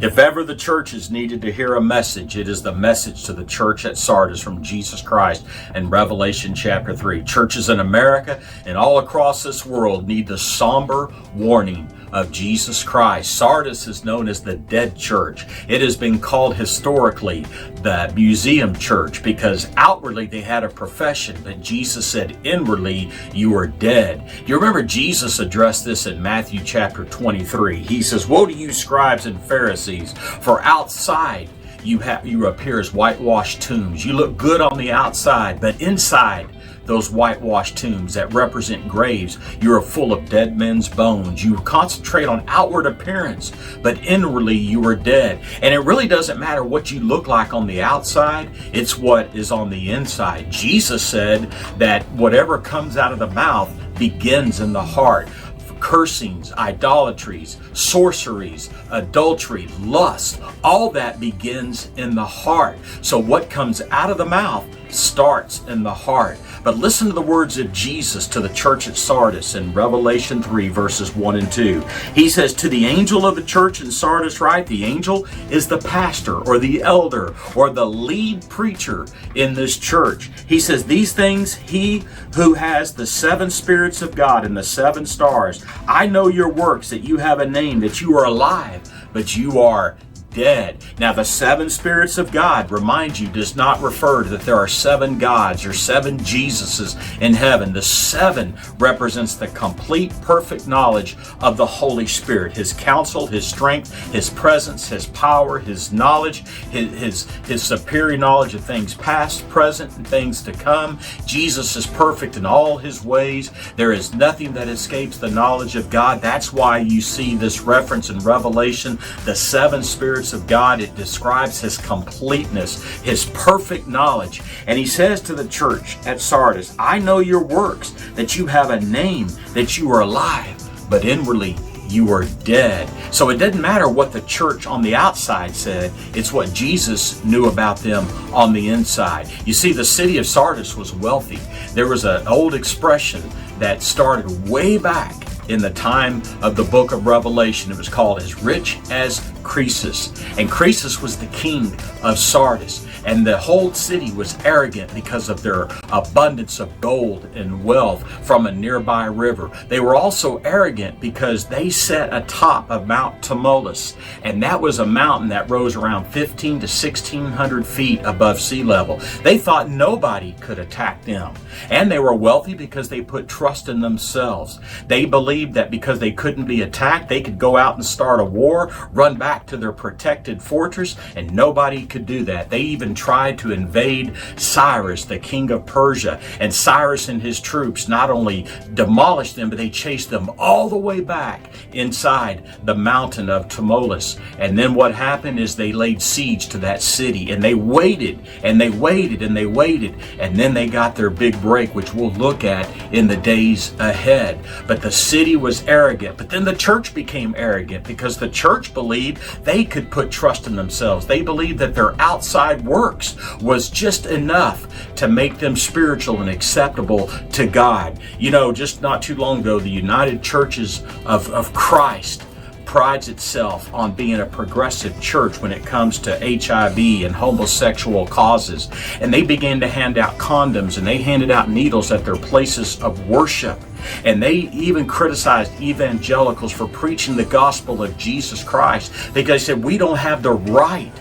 If ever the churches needed to hear a message, it is the message to the church at Sardis from Jesus Christ in Revelation chapter 3. Churches in America and all across this world need the somber warning of Jesus Christ. Sardis is known as the Dead Church. It has been called historically the museum church because outwardly they had a profession, but Jesus said inwardly, you are dead. You remember Jesus addressed this in Matthew chapter 23. He says, woe to you scribes and Pharisees, for outside you appear as whitewashed tombs. You look good on the outside, but inside those whitewashed tombs that represent graves, you are full of dead men's bones. You concentrate on outward appearance, but inwardly you are dead. And it really doesn't matter what you look like on the outside, it's what is on the inside. Jesus said that whatever comes out of the mouth begins in the heart. Cursings, idolatries, sorceries, adultery, lust, all that begins in the heart. So what comes out of the mouth starts in the heart. But listen to the words of Jesus to the church at Sardis in Revelation 3 verses 1 and 2. He says, to the angel of the church in Sardis write, the angel is the pastor or the elder or the lead preacher in this church. He says, these things he who has the 7 spirits of God and the 7 stars, I know your works, that you have a name, that you are alive, but you are dead. Now the 7 spirits of God, remind you, does not refer to that there are 7 gods or 7 Jesuses in heaven. The 7 represents the complete, perfect knowledge of the Holy Spirit, His counsel, His strength, His presence, His power, His knowledge, His superior knowledge of things past, present, and things to come. Jesus is perfect in all His ways. There is nothing that escapes the knowledge of God. That's why you see this reference in Revelation, the 7 spirits of God. It describes His completeness, His perfect knowledge. And He says to the church at Sardis, I know your works, that you have a name, that you are alive, but inwardly you are dead. So it doesn't matter what the church on the outside said, it's what Jesus knew about them on the inside. You see, the city of Sardis was wealthy. There was an old expression that started way back in the time of the book of Revelation. It was called as rich as Croesus. And Croesus was the king of Sardis. And the whole city was arrogant because of their abundance of gold and wealth from a nearby river. They were also arrogant because they sat atop of Mount Tmolus. And that was a mountain that rose around 15 to 1,600 feet above sea level. They thought nobody could attack them. And they were wealthy because they put trust in themselves. They believed that because they couldn't be attacked, they could go out and start a war, run back to their protected fortress, and nobody could do that. They even tried to invade Cyrus, the king of Persia, and Cyrus and his troops not only demolished them, but they chased them all the way back inside the mountain of Tmolus. And then what happened is they laid siege to that city, and they waited and they waited and they waited, and then they got their big break, which we'll look at in the days ahead. But the city was arrogant, but then the church became arrogant because the church believed they could put trust in themselves. They believed that their outside works was just enough to make them spiritual and acceptable to God. You know, just not too long ago, the United Churches of Christ prides itself on being a progressive church when it comes to HIV and homosexual causes. And they began to hand out condoms, and they handed out needles at their places of worship. And they even criticized evangelicals for preaching the gospel of Jesus Christ because they said, we don't have the right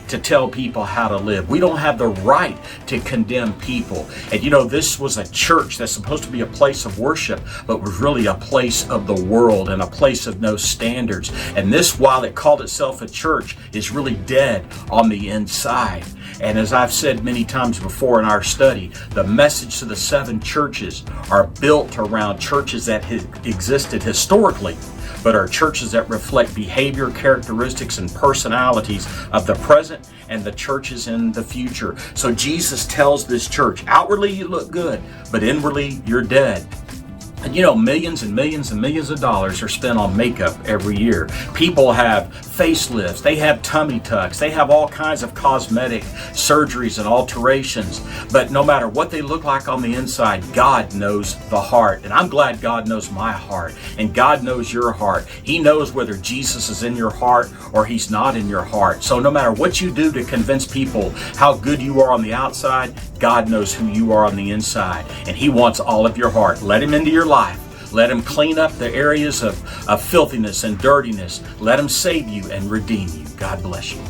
to tell people how to live. We don't have the right to condemn people. And you know, this was a church that's supposed to be a place of worship, but was really a place of the world and a place of no standards. And this, while it called itself a church, is really dead on the inside. And as I've said many times before in our study, the message to the 7 churches are built around churches that existed historically, but are churches that reflect behavior, characteristics, and personalities of the present and the churches in the future. So Jesus tells this church, outwardly you look good, but inwardly you're dead. And you know, millions and millions and millions of dollars are spent on makeup every year. People have facelifts, they have tummy tucks, they have all kinds of cosmetic surgeries and alterations. But no matter what they look like on the inside, God knows the heart. And I'm glad God knows my heart, and God knows your heart. He knows whether Jesus is in your heart or He's not in your heart. So no matter what you do to convince people how good you are on the outside, God knows who you are on the inside, and He wants all of your heart. Let Him into your life. Let Him clean up the areas of filthiness and dirtiness. Let Him save you and redeem you. God bless you.